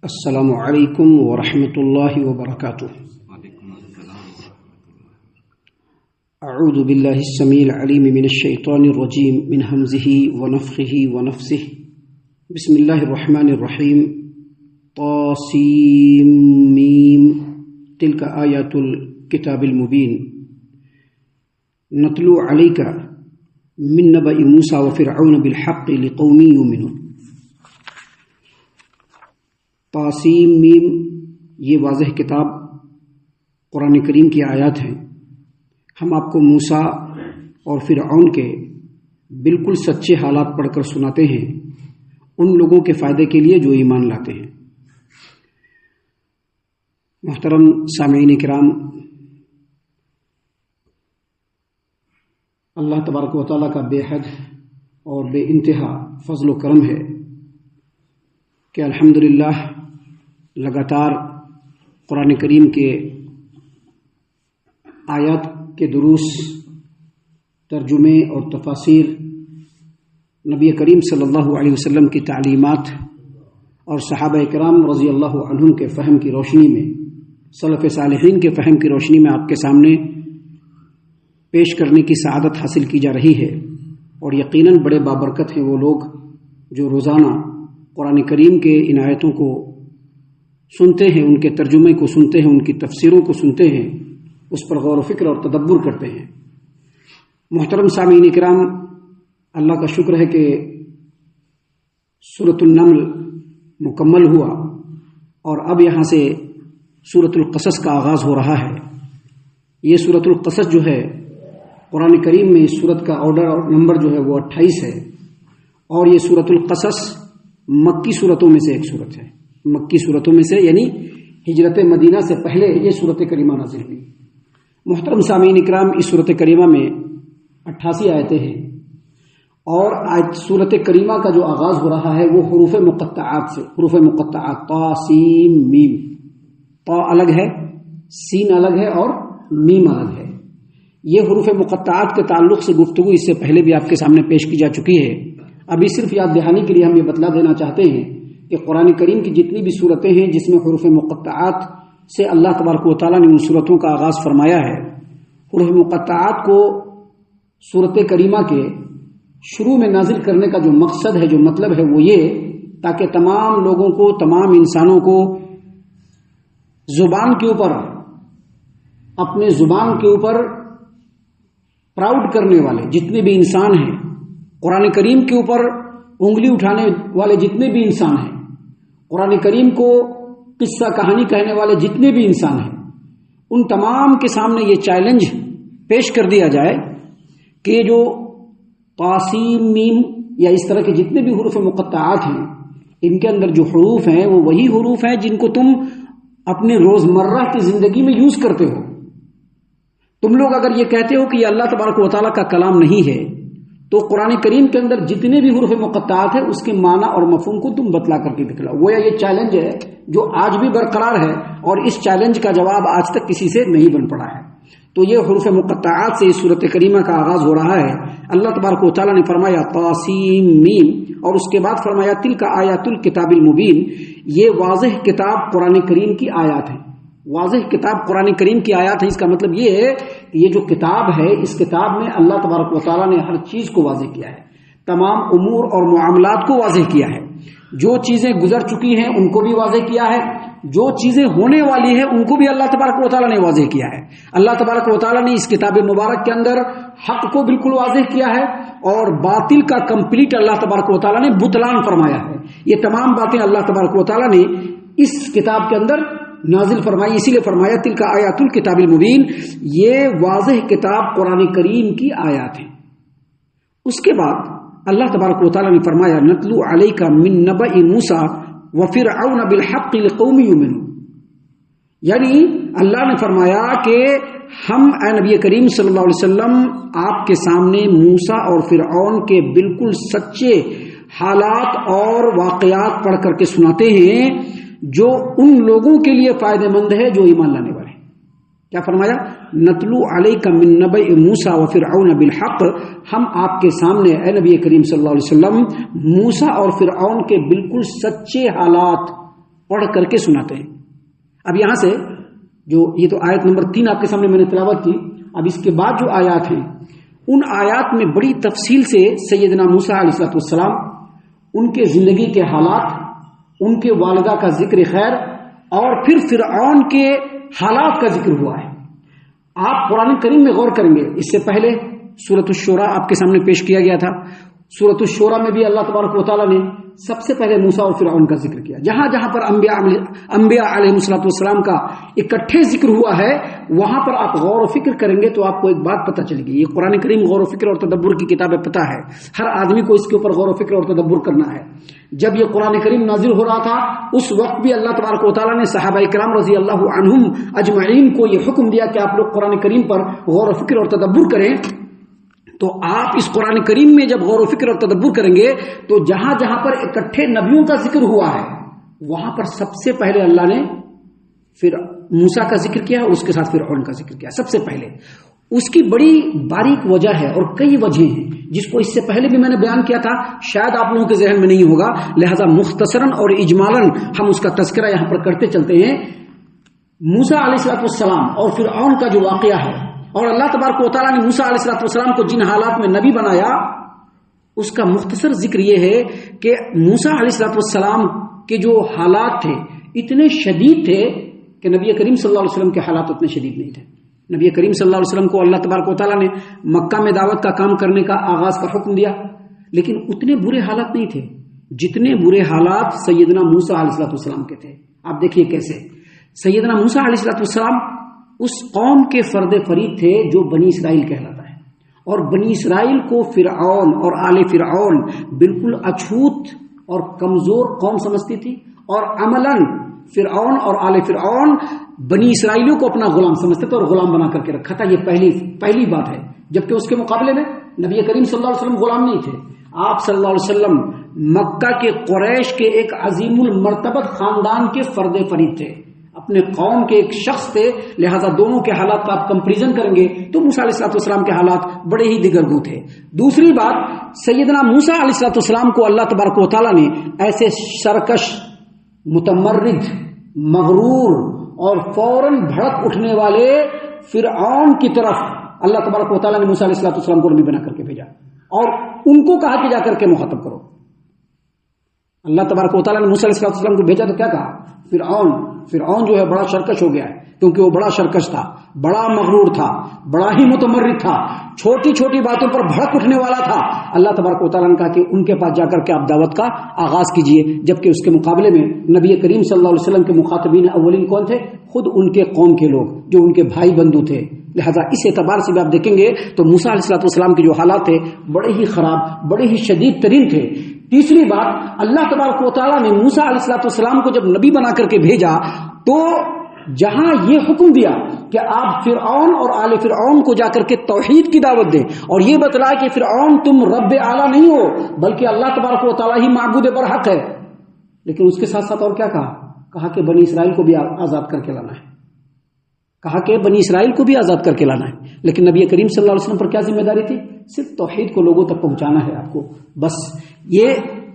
السلام علیکم ورحمۃ اللہ وبرکاتہ۔ اعوذ باللہ السمیع العلیم من الشیطان الرجیم من ہمزہ ونفخہ ونفثہ۔ بسم اللہ الرحمن الرحیم۔ طاسیم میم تلک آیات الکتاب المبین نتلو علیک من نبأ موسیٰ وفرعون بالحق لقوم یؤمنون۔ طاسیم میم یہ واضح کتاب قرآن کریم کی آیات ہیں۔ ہم آپ کو موسیٰ اور فرعون کے بالکل سچے حالات پڑھ کر سناتے ہیں ان لوگوں کے فائدے کے لیے جو ایمان لاتے ہیں۔ محترم سامعین کرام، اللہ تبارک و تعالیٰ کا بے حد اور بے انتہا فضل و کرم ہے کہ الحمدللہ لگاتار قرآن کریم کے آیات کے دروس، ترجمے اور تفاسیر، نبی کریم صلی اللہ علیہ وسلم کی تعلیمات اور صحابہ کرام رضی اللہ عنہم کے فہم کی روشنی میں، سلف صالحین کے فہم کی روشنی میں آپ کے سامنے پیش کرنے کی سعادت حاصل کی جا رہی ہے۔ اور یقیناً بڑے بابرکت ہیں وہ لوگ جو روزانہ قرآن کریم کے ان آیتوں کو سنتے ہیں، ان کے ترجمے کو سنتے ہیں، ان کی تفسیروں کو سنتے ہیں، اس پر غور و فکر اور تدبر کرتے ہیں۔ محترم سامعین کرام، اللہ کا شکر ہے کہ سورۃ النمل مکمل ہوا اور اب یہاں سے سورۃ القصص کا آغاز ہو رہا ہے۔ یہ سورۃ القصص جو ہے قرآن کریم میں اس سورت کا آرڈر اور نمبر جو ہے وہ 28 ہے، اور یہ سورۃ القصص مکی صورتوں میں سے ایک صورت ہے۔ مکی صورتوں میں سے یعنی ہجرت مدینہ سے پہلے یہ صورت کریمہ نازل ہوئی۔ محترم سامعین اکرام، اس صورت کریمہ میں 88 آیتیں ہیں، اور صورت کریمہ کا جو آغاز ہو رہا ہے وہ حروف مقطعات سے، حروف مقطعات طا سین میم۔ طا الگ ہے، سین الگ ہے اور میم الگ ہے۔ یہ حروف مقطعات کے تعلق سے گفتگو اس سے پہلے بھی آپ کے سامنے پیش کی جا چکی ہے۔ ابھی صرف یاد دہانی کے لیے ہم یہ بتلا دینا چاہتے ہیں کہ قرآن کریم کی جتنی بھی صورتیں ہیں جس میں حروف مقطعات سے اللہ تبارک و تعالیٰ نے ان صورتوں کا آغاز فرمایا ہے، حروف مقطعات کو صورت کریمہ کے شروع میں نازل کرنے کا جو مقصد ہے، جو مطلب ہے، وہ یہ تاکہ تمام لوگوں کو، تمام انسانوں کو زبان کے اوپر، اپنے زبان کے اوپر پراؤڈ کرنے والے جتنے بھی انسان ہیں، قرآن کریم کے اوپر انگلی اٹھانے والے جتنے بھی انسان ہیں، قرآن کریم کو قصہ کہانی کہنے والے جتنے بھی انسان ہیں، ان تمام کے سامنے یہ چیلنج پیش کر دیا جائے کہ جو طاسیم میم یا اس طرح کے جتنے بھی حروف مقطعات ہیں، ان کے اندر جو حروف ہیں وہ وہی حروف ہیں جن کو تم اپنے روزمرہ کی زندگی میں یوز کرتے ہو۔ تم لوگ اگر یہ کہتے ہو کہ یہ اللہ تبارک و تعالیٰ کا کلام نہیں ہے، تو قرآن کریم کے اندر جتنے بھی حروف مقطعات ہیں اس کے معنی اور مفہوم کو تم بتلا کر کے دکھلاؤ۔ گویا یہ چیلنج ہے جو آج بھی برقرار ہے، اور اس چیلنج کا جواب آج تک کسی سے نہیں بن پڑا ہے۔ تو یہ حروف مقطعات سے اس سورۃ کریمہ کا آغاز ہو رہا ہے۔ اللہ تبارک و تعالیٰ نے فرمایا طاسیم میم، اور اس کے بعد فرمایا تلک آیات الکتاب المبین، یہ واضح کتاب قرآن کریم کی آیات ہیں۔ واضح کتاب قرآن کریم کی آیات ہیں، اس کا مطلب یہ ہے کہ یہ جو کتاب ہے، اس کتاب میں اللہ تبارک و تعالیٰ نے ہر چیز کو واضح کیا ہے، تمام امور اور معاملات کو واضح کیا ہے۔ جو چیزیں گزر چکی ہیں ان کو بھی واضح کیا ہے، جو چیزیں ہونے والی ہیں ان کو بھی اللہ تبارک و تعالیٰ نے واضح کیا ہے۔ اللہ تبارک و تعالیٰ نے اس کتاب مبارک کے اندر حق کو بالکل واضح کیا ہے، اور باطل کا کمپلیٹ اللہ تبارک و تعالیٰ نے بطلان فرمایا ہے۔ یہ تمام باتیں اللہ تبارک و تعالیٰ نے اس کتاب کے اندر نازل فرمائی، اسی لیے فرمایا تلک آیات الکتاب المبین، یہ واضح کتاب قرآن کریم کی آیات ہیں۔ اس کے بعد اللہ تبارک و تعالیٰ نے فرمایا نتلو علیک من نبأ موسیٰ وفرعون بالحق لقوم یؤمنون، یعنی اللہ نے فرمایا کہ ہم اے نبی کریم صلی اللہ علیہ وسلم آپ کے سامنے موسیٰ اور فرعون کے بالکل سچے حالات اور واقعات پڑھ کر کے سناتے ہیں جو ان لوگوں کے لیے فائدہ مند ہے جو ایمان لانے والے ہیں۔ کیا فرمایا؟ نتلو علیک من نبأ موسیٰ وفرعون بالحق، ہم آپ کے سامنے اے نبی کریم صلی اللہ علیہ وسلم موسیٰ اور فرعون کے بالکل سچے حالات پڑھ کر کے سناتے ہیں. اب یہاں سے جو یہ تو آیت نمبر 3 آپ کے سامنے میں نے تلاوت کی. اب اس کے بعد جو آیات ہیں ان آیات میں بڑی تفصیل سے سیدنا موسیٰ علیہ السلام ان کے زندگی کے حالات، ان کے والدہ کا ذکر خیر اور پھر فرعون کے حالات کا ذکر ہوا ہے. آپ قرآن کریم میں غور کریں گے. اس سے پہلے سورۃ الشورى آپ کے سامنے پیش کیا گیا تھا. سورۃ الشورى میں بھی اللہ تبارک و تعالیٰ نے سب سے پہلے موسیٰ اور فرعون کا ذکر کیا. جہاں جہاں پر انبیاء علیہ السلام کا اکٹھے ذکر ہوا ہے وہاں پر آپ غور و فکر کریں گے تو آپ کو ایک بات پتہ چلے گی. یہ قرآن کریم غور و فکر اور تدبر کی کتاب ہے، پتہ ہے ہر آدمی کو اس کے اوپر غور و فکر اور تدبر کرنا ہے. جب یہ قرآن کریم نازل ہو رہا تھا اس وقت بھی اللہ تبارک و تعالیٰ نے صحابہ کرام رضی اللہ عنہم اجمعین کو یہ حکم دیا کہ آپ لوگ قرآن کریم پر غور و فکر اور تدبر کریں. تو آپ اس قرآن کریم میں جب غور و فکر اور تدبر کریں گے تو جہاں جہاں پر اکٹھے نبیوں کا ذکر ہوا ہے وہاں پر سب سے پہلے اللہ نے پھر موسیٰ کا ذکر کیا اور اس کے ساتھ فرعون کا ذکر کیا سب سے پہلے. اس کی بڑی باریک وجہ ہے اور کئی وجہیں ہیں جس کو اس سے پہلے بھی میں نے بیان کیا تھا، شاید آپ لوگوں کے ذہن میں نہیں ہوگا، لہذا مختصراً اور اجمالاً ہم اس کا تذکرہ یہاں پر کرتے چلتے ہیں. موسیٰ علیہ السلام اور فرعون کا جو واقعہ ہے اور اللہ تبارک و تعالیٰ نے موسیٰ علیہ السلام کو جن حالات میں نبی بنایا اس کا مختصر ذکر یہ ہے کہ موسیٰ علیہ السلام کے جو حالات تھے اتنے شدید تھے کہ نبی کریم صلی اللہ علیہ وسلم کے حالات اتنے شدید نہیں تھے. نبی کریم صلی اللہ علیہ وسلم کو اللہ تبارک و تعالیٰ نے مکہ میں دعوت کا کام کرنے کا آغاز کا حکم دیا لیکن اتنے برے حالات نہیں تھے جتنے برے حالات سیدنا موسیٰ علیہ السلام کے تھے. آپ دیکھیے کیسے سیدنا موسیٰ علیہ السلام اس قوم کے فرد فرید تھے جو بنی اسرائیل کہلاتا ہے اور بنی اسرائیل کو فرعون اور آل فرعون بالکل اچھوت اور کمزور قوم سمجھتی تھی اور عملاً فرعون اور آل فرعون بنی اسرائیلیوں کو اپنا غلام سمجھتے تھے اور غلام بنا کر کے رکھا تھا. یہ پہلی بات ہے. جبکہ اس کے مقابلے میں نبی کریم صلی اللہ علیہ وسلم غلام نہیں تھے. آپ صلی اللہ علیہ وسلم مکہ کے قریش کے ایک عظیم المرتبت خاندان کے فرد فرید تھے، اپنے قوم کے ایک شخص تھے. لہذا دونوں کے حالات کا آپ کمپیریزن کریں گے تو موسیٰ علیہ السلام کے حالات بڑے ہی دیگرگو تھے. دوسری بات، سیدنا موسیٰ علیہ السلام کو اللہ تبارک و تعالیٰ نے ایسے سرکش، متمرد، مغرور اور فوراً بھڑک اٹھنے والے فرعون کی طرف اللہ تبارک و تعالیٰ نے موسیٰ علیہ السلام کو نبی بنا کر کے بھیجا اور ان کو کہا کہ جا کر کے مخاطب کرو. اللہ تبارک و تعالیٰ نے موسیٰ علیہ السلام کو بھیجا تو کیا کہا؟ فرعون جو ہے بڑا سرکش ہو گیا ہے کیونکہ وہ بڑا سرکش تھا، بڑا مغرور تھا، بڑا ہی متمرد تھا، چھوٹی چھوٹی باتوں پر بھڑک اٹھنے والا تھا. اللہ تبارک و تعالیٰ نے کہا کہ ان کے پاس جا کر کے آپ دعوت کا آغاز کیجئے. جبکہ اس کے مقابلے میں نبی کریم صلی اللہ علیہ وسلم کے مخاطبین اولین کون تھے؟ خود ان کے قوم کے لوگ جو ان کے بھائی بندو تھے. لہذا اس اعتبار سے بھی آپ دیکھیں گے تو موسیٰ علیہ السلام کے جو حالات تھے بڑے ہی خراب، بڑے ہی شدید ترین تھے. تیسری بات، اللہ تبارک و تعالیٰ نے موسیٰ علیہ السلام کو جب نبی بنا کر کے بھیجا تو جہاں یہ حکم دیا کہ آپ فرعون اور آل فرعون کو جا کر کے توحید کی دعوت دیں اور یہ بتلایا کہ فرعون تم رب اعلیٰ نہیں ہو بلکہ اللہ تبارک و تعالیٰ ہی معبود برحق ہے، لیکن اس کے ساتھ ساتھ اور کیا کہا کہ بنی اسرائیل کو بھی آزاد کر کے لانا ہے. کہا کہ بنی اسرائیل کو بھی آزاد کر کے لانا ہے. لیکن نبی کریم صلی اللہ علیہ وسلم پر کیا ذمہ داری تھی؟ صرف توحید کو لوگوں تک پہنچانا ہے آپ کو. بس یہ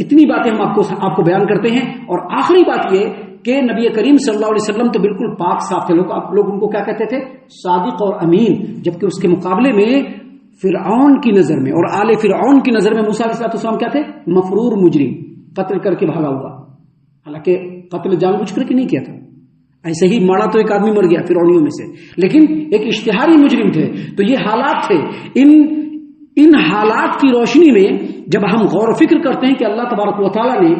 اتنی باتیں ہم آپ کو بیان کرتے ہیں. اور آخری بات یہ کہ نبی کریم صلی اللہ علیہ وسلم تو بالکل پاک صاف تھے. آپ لوگ ان کو کیا کہتے تھے؟ صادق اور امین. جبکہ اس کے مقابلے میں فرعون کی نظر میں اور آل فرعون کی نظر میں موسیٰ علیہ السلام کیا تھے؟ مفرور مجرم، قتل کر کے بھاگا ہوا. حالانکہ قتل جان بوجھ کر کے نہیں کیا تھا، ایسے ہی مارا تو ایک آدمی مر گیا فرعونیوں میں سے، لیکن ایک اشتہاری مجرم تھے. تو یہ حالات تھے. ان حالات کی روشنی میں جب ہم غور و فکر کرتے ہیں کہ اللہ تبارک و تعالیٰ نے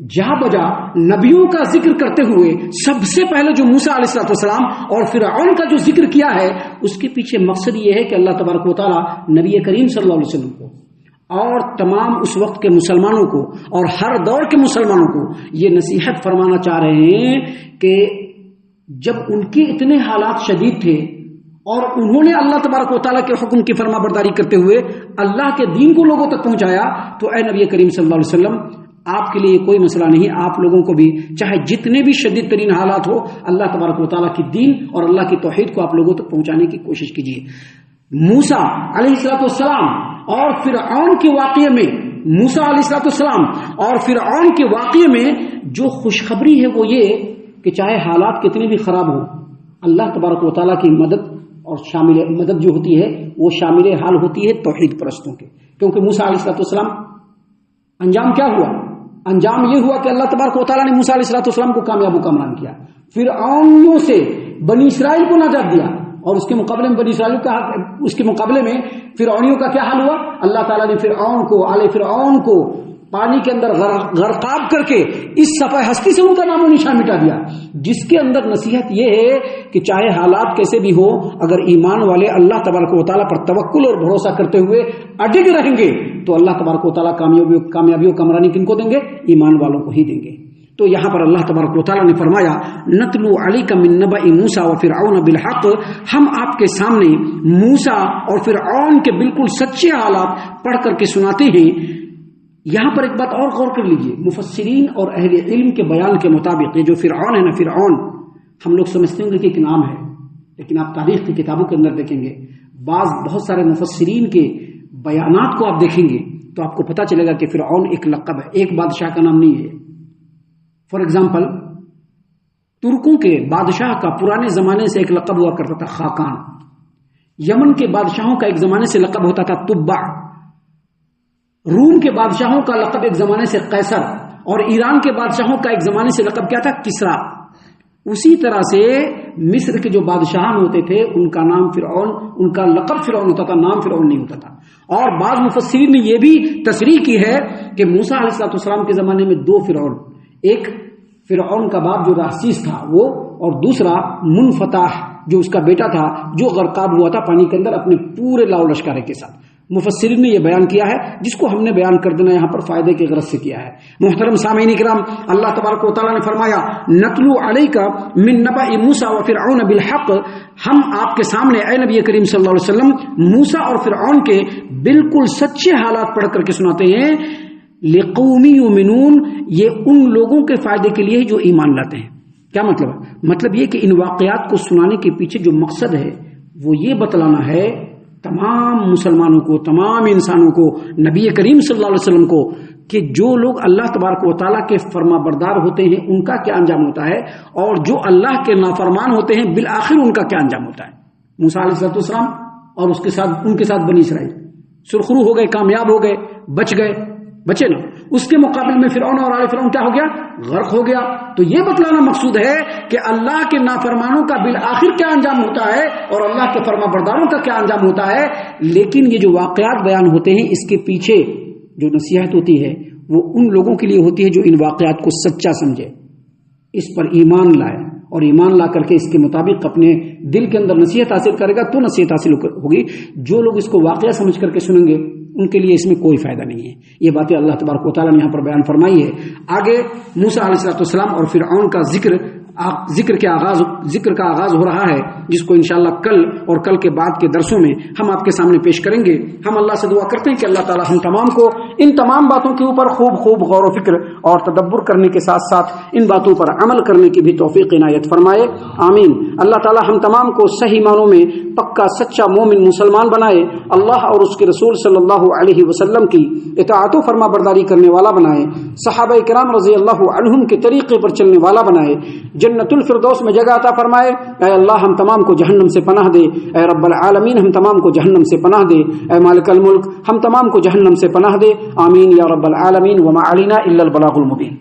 جا بجا نبیوں کا ذکر کرتے ہوئے سب سے پہلے جو موسیٰ علیہ السلام اور فرعون کا جو ذکر کیا ہے اس کے پیچھے مقصد یہ ہے کہ اللہ تبارک و تعالیٰ نبی کریم صلی اللہ علیہ وسلم کو اور تمام اس وقت کے مسلمانوں کو اور ہر دور کے مسلمانوں کو یہ نصیحت فرمانا چاہ رہے ہیں کہ جب ان کے اتنے حالات شدید تھے اور انہوں نے اللہ تبارک و تعالیٰ کے حکم کی فرما برداری کرتے ہوئے اللہ کے دین کو لوگوں تک پہنچایا، تو اے نبی کریم صلی اللہ علیہ وسلم آپ کے لیے کوئی مسئلہ نہیں. آپ لوگوں کو بھی چاہے جتنے بھی شدید ترین حالات ہو اللہ تبارک و تعالیٰ کی دین اور اللہ کی توحید کو آپ لوگوں تک پہنچانے کی کوشش کیجیے. موسیٰ علیہ السلام اور فرعون کے واقعے میں موسیٰ علیہ السلام اور فرعون کے واقعے میں جو خوشخبری ہے وہ یہ کہ چاہے حالات کتنے بھی خراب ہوں، اللہ تبارک و تعالیٰ کی مدد اور مدد جو ہوتی ہے وہ شامل حال ہوتی ہے توحید پرستوں کے. کیونکہ موسیٰ علیہ السلام انجام کیا ہوا؟ انجام یہ ہوا کہ اللہ تبارک و تعالیٰ نے موسیٰ علیہ السلام کو کامیاب و کامران کیا، فرعونیوں سے بنی اسرائیل کو نجات دیا. اور اس کے مقابلے میں بنی اسرائیل کا اس کے مقابلے میں فرعونیوں کا کیا حال ہوا؟ اللہ تعالیٰ نے فرعون کو آل فرعون کو پانی کے اندر غرقاب کر کے اس صفحہ ہستی سے ان کا نام و نشان مٹا دیا. جس کے اندر نصیحت یہ ہے کہ چاہے حالات کیسے بھی ہو، اگر ایمان والے اللہ تبارک و تعالیٰ پر توکل اور بھروسہ کرتے ہوئے اڈگ رہیں گے تو اللہ تبارک و تعالیٰ کامیابی و کامرانی کن کو دیں گے؟ ایمان والوں کو ہی دیں گے. تو یہاں پر اللہ تبارک و تعالیٰ نے فرمایا نتلو علیک من نبأ موسیٰ وفرعون بالحق، ہم آپ کے سامنے موسیٰ اور فرعون کے بالکل سچے حالات پڑھ کر کے سناتے ہیں. یہاں پر ایک بات اور غور کر لیجئے، مفسرین اور اہل علم کے بیان کے مطابق یہ جو فرعون ہے نا، فرعون ہم لوگ سمجھتے ہیں کہ ایک نام ہے، لیکن آپ تاریخ کی کتابوں کے اندر دیکھیں گے بہت سارے مفسرین کے بیانات کو آپ دیکھیں گے تو آپ کو پتا چلے گا کہ فرعون ایک لقب ہے، ایک بادشاہ کا نام نہیں ہے. فار ایگزامپل ترکوں کے بادشاہ کا پرانے زمانے سے ایک لقب ہوا کرتا تھا خاقان، یمن کے بادشاہوں کا ایک زمانے سے لقب ہوتا تھا تبع، روم کے بادشاہوں کا لقب ایک زمانے سے قیصر، اور ایران کے بادشاہوں کا ایک زمانے سے لقب کیا تھا؟ کسرا. اسی طرح سے مصر کے جو بادشاہ ہوتے تھے ان کا نام فرعون، ان کا لقب فرعون ہوتا تھا، نام فرعون نہیں ہوتا تھا. اور بعض مفسرین نے یہ بھی تصریح کی ہے کہ موسیٰ علیہ السلام کے زمانے میں دو فرعون، ایک فرعون کا باپ جو راسیس تھا وہ، اور دوسرا منفتح جو اس کا بیٹا تھا جو غرقاب ہوا تھا پانی کے اندر اپنے پورے لاؤ لشکارے کے ساتھ. مفسرین نے یہ بیان کیا ہے جس کو ہم نے بیان کر دینا یہاں پر فائدے کی غرض سے کیا ہے. محترم سامعین کرام، اللہ تبارک و تعالیٰ نے فرمایا نتلو علیک من نبأ موسیٰ وفرعون بالحق، ہم آپ کے سامنے اے نبی کریم صلی اللہ علیہ وسلم موسیٰ اور فرعون کے بالکل سچے حالات پڑھ کر کے سناتے ہیں. لقوم یؤمنون، یہ ان لوگوں کے فائدے کے لیے جو ایمان لاتے ہیں. کیا مطلب ہے؟ مطلب یہ کہ ان واقعات کو سنانے کے پیچھے جو مقصد ہے وہ یہ بتلانا ہے تمام مسلمانوں کو، تمام انسانوں کو، نبی کریم صلی اللہ علیہ وسلم کو، کہ جو لوگ اللہ تبارک و تعالیٰ کے فرما بردار ہوتے ہیں ان کا کیا انجام ہوتا ہے، اور جو اللہ کے نافرمان ہوتے ہیں بالآخر ان کا کیا انجام ہوتا ہے. موسیٰ علیہ السلام اور ان کے ساتھ بنی اسرائیل سرخرو ہو گئے، کامیاب ہو گئے، بچے نا. اس کے مقابل میں فرعون اور آل فرعون کیا ہو گیا؟ غرق ہو گیا. تو یہ بتلانا مقصود ہے کہ اللہ کے نافرمانوں کا بالآخر کیا انجام ہوتا ہے اور اللہ کے فرما برداروں کا کیا انجام ہوتا ہے. لیکن یہ جو واقعات بیان ہوتے ہیں اس کے پیچھے جو نصیحت ہوتی ہے وہ ان لوگوں کے لیے ہوتی ہے جو ان واقعات کو سچا سمجھے، اس پر ایمان لائے، اور ایمان لا کر کے اس کے مطابق اپنے دل کے اندر نصیحت حاصل کرے گا تو نصیحت حاصل ہوگی. جو لوگ اس کو واقعہ سمجھ کر کے سنیں گے ان کے لیے اس میں کوئی فائدہ نہیں ہے. یہ باتیں اللہ تبارک و تعالیٰ نے یہاں پر بیان فرمائی ہے. آگے موسیٰ علیہ السلام اور فرعون کا ذکر کا آغاز ہو رہا ہے، جس کو انشاءاللہ کل اور کل کے بعد کے درسوں میں ہم آپ کے سامنے پیش کریں گے. ہم اللہ سے دعا کرتے ہیں کہ اللہ تعالیٰ ہم تمام کو ان تمام باتوں کے اوپر خوب غور و فکر اور تدبر کرنے کے ساتھ ساتھ ان باتوں پر عمل کرنے کی بھی توفیق عنایت فرمائے، آمین. اللہ تعالیٰ ہم تمام کو صحیح معنوں میں پکا سچا مومن مسلمان بنائے، اللہ اور اس کے رسول صلی اللہ علیہ وسلم کی اطاعت و فرما برداری کرنے والا بنائے، صحابہ کرام رضی اللہ عنہم کے طریقے پر چلنے والا بنائے، جنت الفردوس میں جگہ عطا فرمائے. اے اللہ ہم تمام کو جہنم سے پناہ دے، اے رب العالمین ہم تمام کو جہنم سے پناہ دے، اے مالک الملک ہم تمام کو جہنم سے پناہ دے، آمین یا رب العالمین. وما علینا الا البلاغ المبین.